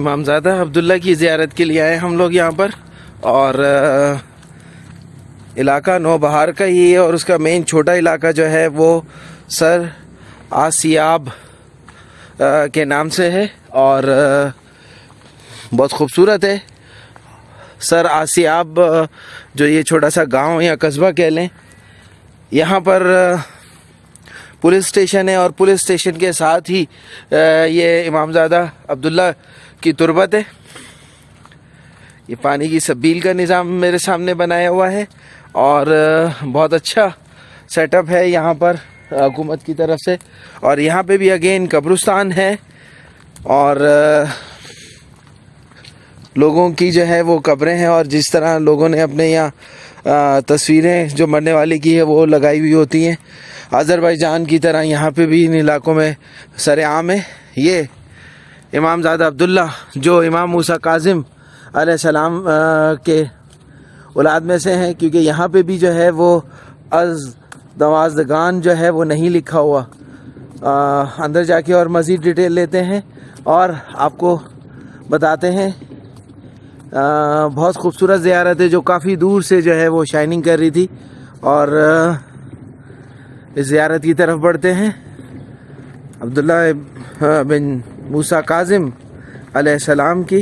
امامزادہ عبداللہ کی زیارت کے لیے آئے ہم لوگ یہاں پر، اور علاقہ نوبہار کا ہی ہے، اور اس کا مین چھوٹا علاقہ جو ہے وہ سر آسیاب کے نام سے ہے، اور بہت خوبصورت ہے۔ سر آسیاب جو یہ چھوٹا سا گاؤں یا قصبہ کہہ لیں، یہاں پر پولیس اسٹیشن ہے، اور پولیس اسٹیشن کے ساتھ ہی یہ امامزادہ عبداللہ کی تربت ہے۔ یہ پانی کی سبیل کا نظام میرے سامنے بنایا ہوا ہے، اور بہت اچھا سیٹ اپ ہے یہاں پر حکومت کی طرف سے۔ اور یہاں پہ بھی اگین قبرستان ہے، اور لوگوں کی جو ہے وہ قبریں ہیں، اور جس طرح لوگوں نے اپنے یہاں تصویریں جو مرنے والے کی ہے وہ لگائی ہوئی ہوتی ہیں، آذربائیجان کی طرح یہاں پہ بھی ان علاقوں میں سر عام ہے۔ یہ امامزادہ عبداللہ جو امام موسیٰ کاظم علیہ السلام کے اولاد میں سے ہیں، کیونکہ یہاں پہ بھی جو ہے وہ از نوازگان جو ہے وہ نہیں لکھا ہوا۔ اندر جا کے اور مزید ڈیٹیل لیتے ہیں اور آپ کو بتاتے ہیں۔ بہت خوبصورت زیارت ہے جو کافی دور سے جو ہے وہ شائننگ کر رہی تھی، اور اس زیارت کی طرف بڑھتے ہیں۔ عبداللہ بن موسیٰ کاظم علیہ السلام کی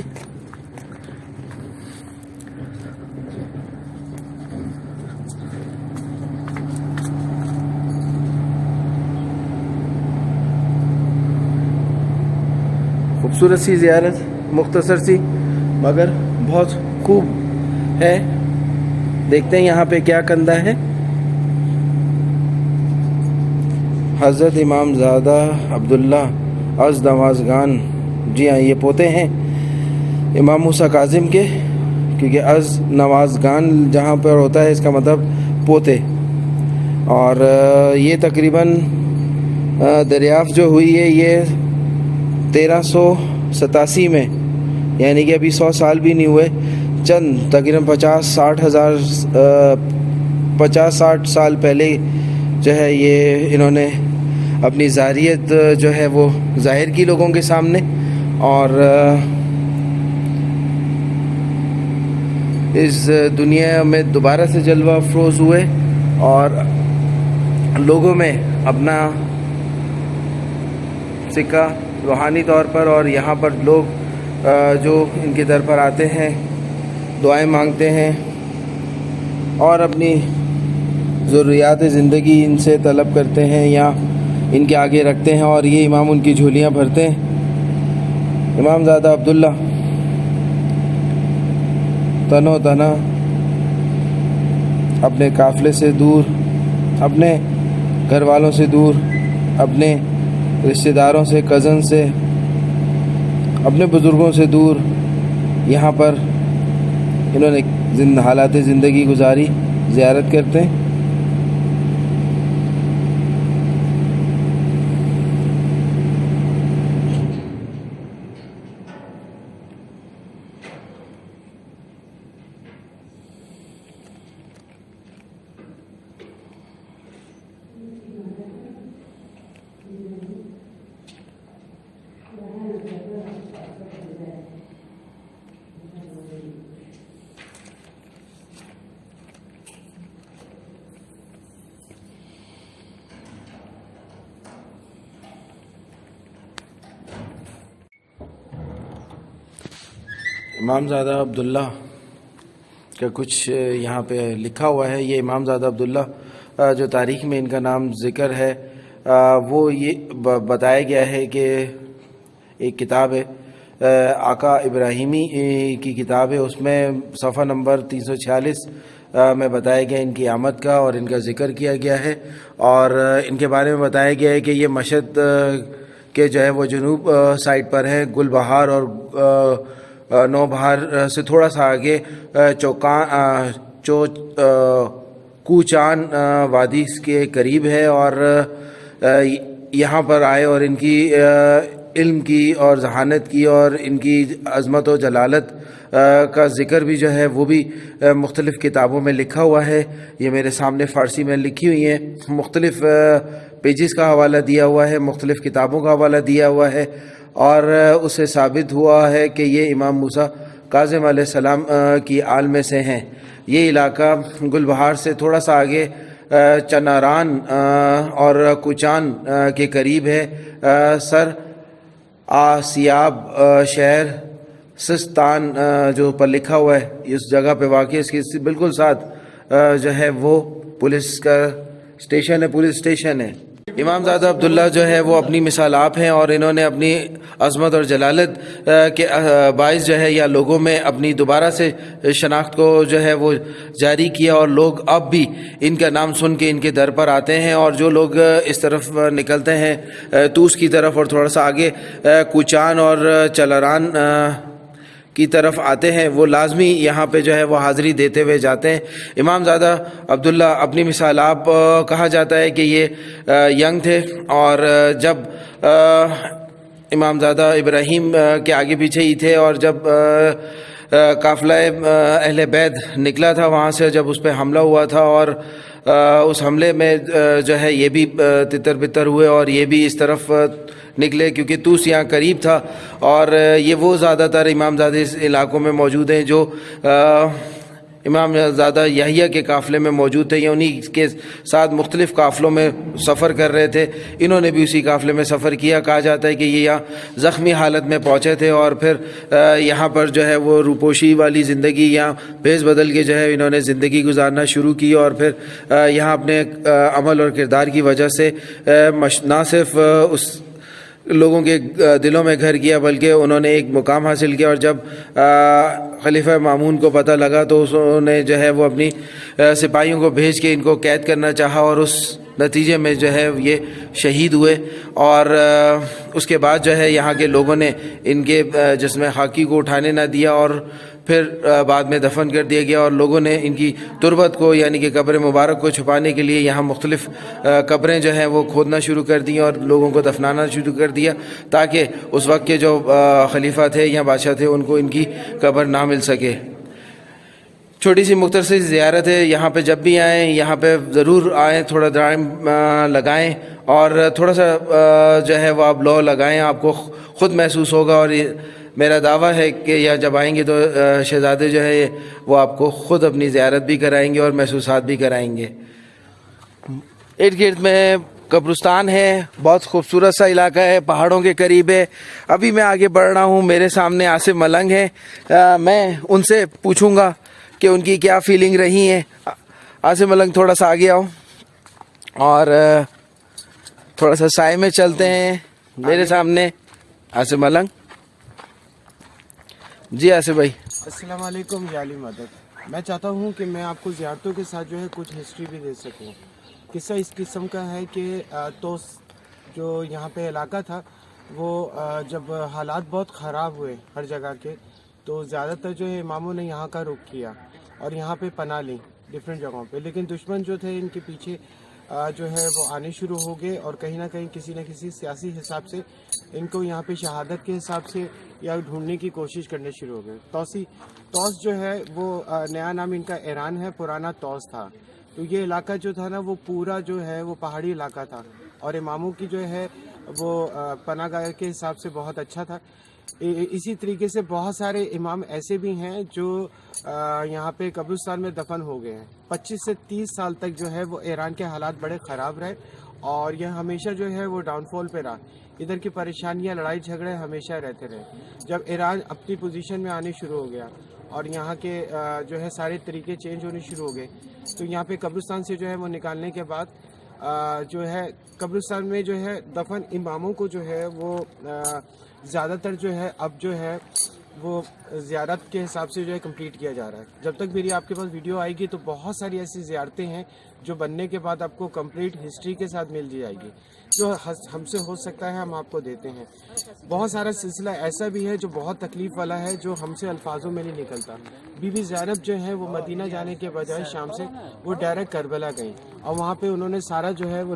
خوبصورت سی زیارت، مختصر سی مگر بہت خوب ہے۔ دیکھتے ہیں یہاں پہ کیا کندہ ہے۔ حضرت امامزادہ عبداللہ از نوازگان، جی ہاں یہ پوتے ہیں امام موسیٰ کاظم کے، کیونکہ از نوازگان جہاں پر ہوتا ہے اس کا مطلب پوتے۔ اور یہ تقریباً دریافت جو ہوئی ہے یہ 1387 میں، یعنی کہ ابھی 100 سال بھی نہیں ہوئے، چند تقریباً 50-60 سال پہلے جو ہے یہ انہوں نے اپنی ظاہریت جو ہے وہ ظاہر کی لوگوں کے سامنے، اور اس دنیا میں دوبارہ سے جلوہ افروز ہوئے، اور لوگوں میں اپنا سکہ روحانی طور پر، اور یہاں پر لوگ جو ان کے در پر آتے ہیں دعائیں مانگتے ہیں اور اپنی ضروریات زندگی ان سے طلب کرتے ہیں یا ان کے آگے رکھتے ہیں، اور یہ امام ان کی جھولیاں بھرتے ہیں۔ امامزادہ عبداللہ تنو تنہا اپنے قافلے سے دور، اپنے گھر والوں سے دور، اپنے رشتہ داروں سے، کزن سے، اپنے بزرگوں سے دور یہاں پر انہوں نے حالات زندگی گزاری، زیارت کرتے ہیں۔ امامزادہ عبداللہ کا کچھ یہاں پہ لکھا ہوا ہے۔ یہ امامزادہ عبداللہ جو تاریخ میں ان کا نام ذکر ہے وہ یہ بتایا گیا ہے کہ ایک کتاب ہے آقا ابراہیمی کی کتاب ہے، اس میں صفحہ نمبر 346 میں بتایا گیا ان کی آمد کا، اور ان کا ذکر کیا گیا ہے، اور ان کے بارے میں بتایا گیا ہے کہ یہ مشہد کے جو ہے وہ جنوب سائڈ پر ہے، گل بہار اور نوبہار سے تھوڑا سا آگے کوچان وادی کے قریب ہے، اور یہاں پر آئے اور ان کی علم کی اور ذہانت کی اور ان کی عظمت و جلالت کا ذکر بھی جو ہے وہ بھی مختلف کتابوں میں لکھا ہوا ہے۔ یہ میرے سامنے فارسی میں لکھی ہوئی ہیں، مختلف پیجز کا حوالہ دیا ہوا ہے، مختلف کتابوں کا حوالہ دیا ہوا ہے، اور اسے ثابت ہوا ہے کہ یہ امام موسیٰ کاظم علیہ السلام کی آل میں سے ہیں۔ یہ علاقہ گل بہار سے تھوڑا سا آگے چناران اور کوچان کے قریب ہے۔ سر آسیاب شہر سستان جو اوپر لکھا ہوا ہے اس جگہ پہ واقع، اس کے بالکل ساتھ جو ہے وہ پولیس کا اسٹیشن ہے، پولیس اسٹیشن ہے۔ امام زادہ عبداللہ جو ہے وہ اپنی مثال آپ ہیں، اور انہوں نے اپنی عظمت اور جلالت کے باعث جو ہے یا لوگوں میں اپنی دوبارہ سے شناخت کو جو ہے وہ جاری کیا، اور لوگ اب بھی ان کا نام سن کے ان کے در پر آتے ہیں، اور جو لوگ اس طرف نکلتے ہیں توس کی طرف اور تھوڑا سا آگے کوچان اور چلاران کی طرف آتے ہیں، وہ لازمی یہاں پہ جو ہے وہ حاضری دیتے ہوئے جاتے ہیں۔ امام زادہ عبداللہ اپنی مثال آپ کہا جاتا ہے کہ یہ ینگ تھے، اور جب امام زادہ ابراہیم کے آگے پیچھے ہی تھے، اور جب قافلہ اہل بیت نکلا تھا وہاں سے، جب اس پہ حملہ ہوا تھا، اور اس حملے میں جو ہے یہ بھی تتر بتر ہوئے اور یہ بھی اس طرف نکلے، کیونکہ توس یہاں قریب تھا، اور یہ وہ زیادہ تر امام زادہ اس علاقوں میں موجود ہیں جو امام زادہ یحییٰ کے قافلے میں موجود تھے، یا انہی کے ساتھ مختلف قافلوں میں سفر کر رہے تھے۔ انہوں نے بھی اسی قافلے میں سفر کیا۔ کہا جاتا ہے کہ یہ یہاں زخمی حالت میں پہنچے تھے، اور پھر یہاں پر جو ہے وہ روپوشی والی زندگی یہاں بھیس بدل کے جو ہے انہوں نے زندگی گزارنا شروع کی، اور پھر یہاں اپنے عمل اور کردار کی وجہ سے نہ صرف اس لوگوں کے دلوں میں گھر کیا، بلکہ انہوں نے ایک مقام حاصل کیا، اور جب خلیفہ مامون کو پتہ لگا تو انہوں نے جو ہے وہ اپنی سپاہیوں کو بھیج کے ان کو قید کرنا چاہا، اور اس نتیجے میں جو ہے یہ شہید ہوئے، اور اس کے بعد جو ہے یہاں کے لوگوں نے ان کے جسم خاکی کو اٹھانے نہ دیا، اور پھر بعد میں دفن کر دیا گیا، اور لوگوں نے ان کی تربت کو یعنی کہ قبر مبارک کو چھپانے کے لیے یہاں مختلف قبریں جو ہیں وہ کھودنا شروع کر دیں اور لوگوں کو دفنانا شروع کر دیا، تاکہ اس وقت کے جو خلیفہ تھے یا بادشاہ تھے ان کو ان کی قبر نہ مل سکے۔ چھوٹی سی مختصر زیارت ہے، یہاں پہ جب بھی آئیں یہاں پہ ضرور آئیں، تھوڑا ٹائم لگائیں، اور تھوڑا سا جو ہے وہ آپ لو لگائیں، آپ کو خود محسوس ہوگا، اور میرا دعویٰ ہے کہ یا جب آئیں گے تو شہزادے جو ہے وہ آپ کو خود اپنی زیارت بھی کرائیں گے اور محسوسات بھی کرائیں گے۔ ارد گرد میں قبرستان ہے، بہت خوبصورت سا علاقہ ہے، پہاڑوں کے قریب ہے۔ ابھی میں آگے بڑھ رہا ہوں، میرے سامنے آصف ملنگ ہیں، میں ان سے پوچھوں گا کہ ان کی کیا فیلنگ رہی ہیں۔ آصف ملنگ تھوڑا سا آگے آؤ، اور تھوڑا سا سائے میں چلتے ہیں۔ میرے سامنے آصف ملنگ جی۔ آصف بھائی السلام علیکم، یا علی مدد۔ میں چاہتا ہوں کہ میں آپ کو زیارتوں کے ساتھ جو ہے کچھ ہسٹری بھی دے سکوں۔ قصہ اس قسم کا ہے کہ توس جو یہاں پہ علاقہ تھا، وہ جب حالات بہت خراب ہوئے ہر جگہ کے، تو زیادہ تر جو ہے اماموں نے یہاں کا رخ کیا اور یہاں پہ پناہ لی ڈفرینٹ جگہوں پہ، لیکن دشمن جو تھے ان کے پیچھے جو ہے وہ آنے شروع ہو گئے، اور کہیں نہ کہیں کسی نہ کسی سیاسی حساب سے ان کو یہاں پہ شہادت کے حساب سے یا ڈھونڈنے کی کوشش کرنے شروع ہو گئے۔ توس جو ہے وہ نیا نام ان کا ایران ہے، پرانا توس تھا۔ تو یہ علاقہ جو تھا نا وہ پورا جو ہے وہ پہاڑی علاقہ تھا، اور اماموں کی جو ہے وہ پناہ گاہ کے حساب سے بہت اچھا تھا۔ اسی طریقے سے بہت سارے امام ایسے بھی ہیں جو یہاں پہ قبرستان میں دفن ہو گئے ہیں۔ 25 سے 30 سال تک جو ہے وہ ایران کے حالات بڑے خراب رہے، اور یہ ہمیشہ جو ہے وہ ڈاؤن فال پہ رہا۔ ادھر کی پریشانیاں، لڑائی جھگڑے ہمیشہ رہتے رہے۔ جب ایران اپنی پوزیشن میں آنے شروع ہو گیا اور یہاں کے جو ہے سارے طریقے چینج ہونے شروع ہو گئے، تو یہاں پہ قبرستان سے جو ہے وہ نکالنے کے بعد جو ہے قبرستان میں جو ہے دفن اماموں کو جو ہے وہ زیادہ تر جو ہے اب جو ہے وہ زیارت کے حساب سے جو ہے کمپلیٹ کیا جا رہا ہے۔ جب تک میری آپ کے پاس ویڈیو آئے گی تو بہت ساری ایسی زیارتیں ہیں جو بننے کے بعد آپ کو کمپلیٹ ہسٹری کے ساتھ مل جائے گی، جو ہم سے ہو سکتا ہے ہم آپ کو دیتے ہیں۔ بہت سارا سلسلہ ایسا بھی ہے جو بہت تکلیف والا ہے، جو ہم سے الفاظوں میں نہیں نکلتا۔ بی بی زینب جو ہے وہ مدینہ جانے کے بجائے شام سے وہ ڈائریکٹ کربلا گئیں، اور وہاں پہ انہوں نے سارا جو ہے وہ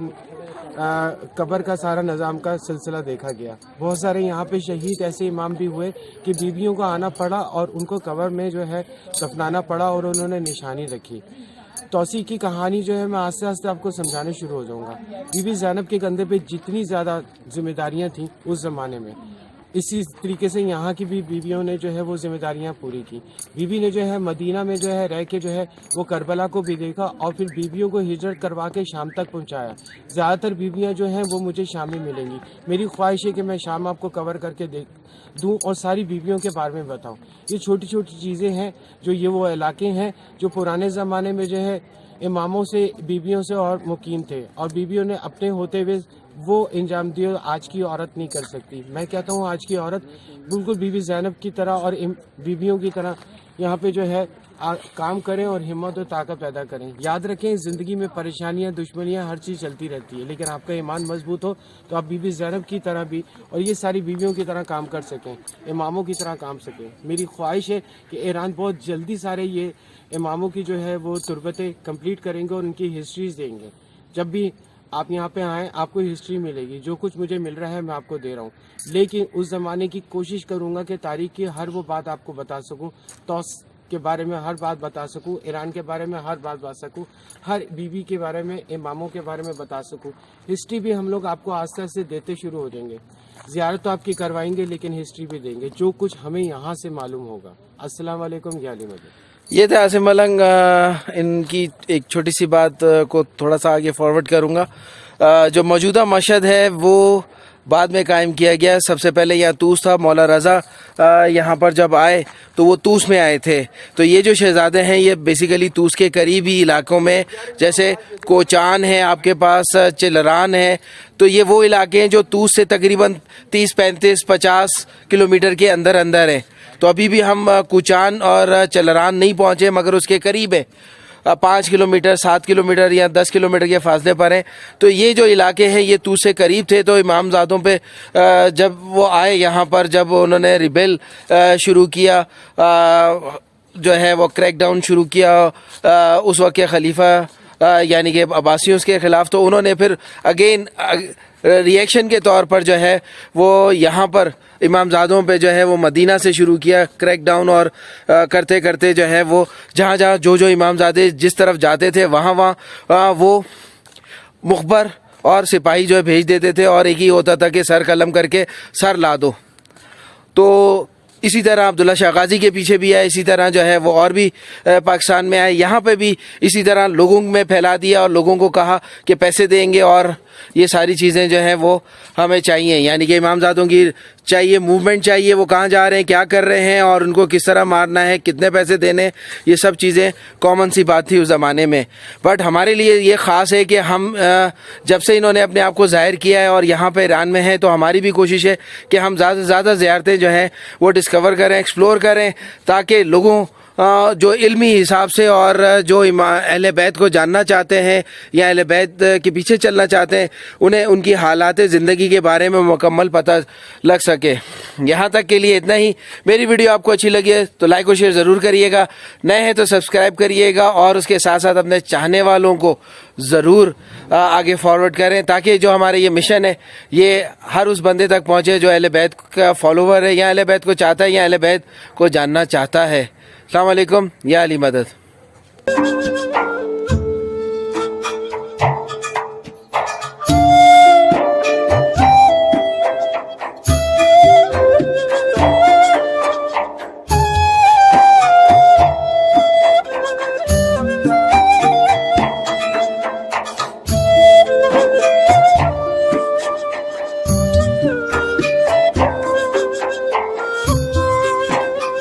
قبر کا سارا نظام کا سلسلہ دیکھا گیا۔ بہت سارے یہاں پہ شہید ایسے امام بھی ہوئے کہ بیویوں کا آنا پڑا اور ان کو قبر میں جو ہے دفنانا پڑا، اور انہوں نے نشانی رکھی۔ توسیع کی کہانی جو ہے میں آہستہ آہستہ آپ کو سمجھانے شروع ہو جاؤں گا۔ بی بی زینب کے کندھے پہ جتنی زیادہ ذمہ داریاں تھیں اس زمانے میں، اسی طریقے سے یہاں کی بھی بیویوں نے جو ہے وہ ذمہ داریاں پوری کی. بیوی نے جو ہے مدینہ میں جو ہے رہ کے جو ہے وہ کربلا کو بھی دیکھا اور پھر بیویوں کو ہجرت کروا کے شام تک پہنچایا. زیادہ تر بیویاں جو ہیں وہ مجھے شام میں ملیں گی. میری خواہش ہے کہ میں شام آپ کو کور کر کے دوں اور ساری بیویوں کے بارے میں بتاؤں. یہ چھوٹی چھوٹی چیزیں ہیں جو یہ وہ علاقے ہیں جو پرانے زمانے میں جو ہے اماموں سے بیویوں سے اور مقیم تھے اور بیویوں نے اپنے ہوتے ہوئے وہ انجام دیے آج کی عورت نہیں کر سکتی. میں کہتا ہوں آج کی عورت بالکل بی بی زینب کی طرح اور بیویوں کی طرح یہاں پہ جو ہے کام کریں اور ہمت اور طاقت پیدا کریں. یاد رکھیں زندگی میں پریشانیاں دشمنیاں ہر چیز چلتی رہتی ہے لیکن آپ کا ایمان مضبوط ہو تو آپ بی بی زینب کی طرح بھی اور یہ ساری بیویوں کی طرح کام کر سکیں, اماموں کی طرح کام سکیں. میری خواہش ہے کہ ایران بہت جلدی سارے یہ اماموں کی جو ہے وہ تربتیں کمپلیٹ کریں گے اور ان کی ہسٹریز دیں گے. جب بھی آپ یہاں پہ آئیں آپ کو ہسٹری ملے گی. جو کچھ مجھے مل رہا ہے میں آپ کو دے رہا ہوں لیکن اس زمانے کی کوشش کروں گا کہ تاریخ کی ہر وہ بات آپ کو بتا سکوں. توس کے بارے میں ہر بات بتا سکوں, ایران کے بارے میں ہر بات بتا سکوں, ہر بیوی کے بارے میں اماموں کے بارے میں بتا سکوں. ہسٹری بھی ہم لوگ آپ کو آہستہ آہستہ دیتے شروع ہو جائیں گے. زیارت تو آپ کی کروائیں گے لیکن ہسٹری بھی دیں گے جو کچھ ہمیں یہاں سے معلوم ہوگا. السلام علیکم. یا علی مدد. یہ تھے عاصم ملنگ. ان کی ایک چھوٹی سی بات کو تھوڑا سا آگے فارورڈ کروں گا. جو موجودہ مشہد ہے وہ بعد میں قائم کیا گیا. سب سے پہلے یہاں توس تھا. مولا رضا یہاں پر جب آئے تو وہ توس میں آئے تھے. تو یہ جو شہزادے ہیں یہ بیسیکلی توس کے قریبی علاقوں میں جیسے کوچان ہے, آپ کے پاس چلران ہے, تو یہ وہ علاقے ہیں جو توس سے تقریباً 30-35-50 کلومیٹر کے اندر اندر ہیں. تو ابھی بھی ہم کوچان اور چلران نہیں پہنچے مگر اس کے قریب ہے. 5 کلومیٹر 7 کلومیٹر یا 10 کلومیٹر کے فاصلے پر ہیں. تو یہ جو علاقے ہیں یہ توس سے قریب تھے. تو امام زادوں پہ جب وہ آئے یہاں پر, جب انہوں نے ریبیل شروع کیا, جو ہے وہ کریک ڈاؤن شروع کیا اس وقت کے خلیفہ یعنی کہ عباسیوں کے خلاف, تو انہوں نے پھر اگین ریئیکشن کے طور پر جو ہے وہ یہاں پر امام زادوں پہ جو ہے وہ مدینہ سے شروع کیا کریک ڈاؤن, اور کرتے کرتے جو ہے وہ جہاں جہاں جو امام زادے جس طرف جاتے تھے وہاں وہ مخبر اور سپاہی جو ہے بھیج دیتے تھے اور ایک ہی ہوتا تھا کہ سر قلم کر کے سر لا دو. تو اسی طرح عبداللہ شاہ غازی کے پیچھے بھی آئے, اسی طرح جو ہے وہ اور بھی پاکستان میں آئے, یہاں پہ بھی اسی طرح لوگوں میں پھیلا دیا اور لوگوں کو کہا کہ پیسے دیں گے اور یہ ساری چیزیں جو ہیں وہ ہمیں چاہیے. یعنی کہ امام زادوں کی چاہیے, موومنٹ چاہیے, وہ کہاں جا رہے ہیں, کیا کر رہے ہیں اور ان کو کس طرح مارنا ہے, کتنے پیسے دینے, یہ سب چیزیں کامن سی بات تھی اس زمانے میں. بٹ ہمارے لیے یہ خاص ہے کہ ہم جب سے انہوں نے اپنے آپ کو ظاہر کیا ہے اور یہاں پہ ایران میں ہیں تو ہماری بھی کوشش ہے کہ ہم زیادہ سے زیادہ زیارتیں جو ہیں وہ ڈسکور کریں, ایکسپلور کریں, تاکہ لوگوں جو علمی حساب سے اور جو اہل بیت کو جاننا چاہتے ہیں یا اہل بیت کے پیچھے چلنا چاہتے ہیں انہیں ان کی حالات زندگی کے بارے میں مکمل پتہ لگ سکے. یہاں تک کے لیے اتنا ہی. میری ویڈیو آپ کو اچھی لگی ہے تو لائک و شیئر ضرور کریے گا, نئے ہیں تو سبسکرائب کریے گا, اور اس کے ساتھ ساتھ اپنے چاہنے والوں کو ضرور آگے فارورڈ کریں تاکہ جو ہمارے یہ مشن ہے یہ ہر اس بندے تک پہنچے جو اہل بیت کا فالوور ہے یا اہل بیت کو چاہتا ہے یا اہل بیت کو جاننا چاہتا ہے. السلام علیکم. یا علی مدد.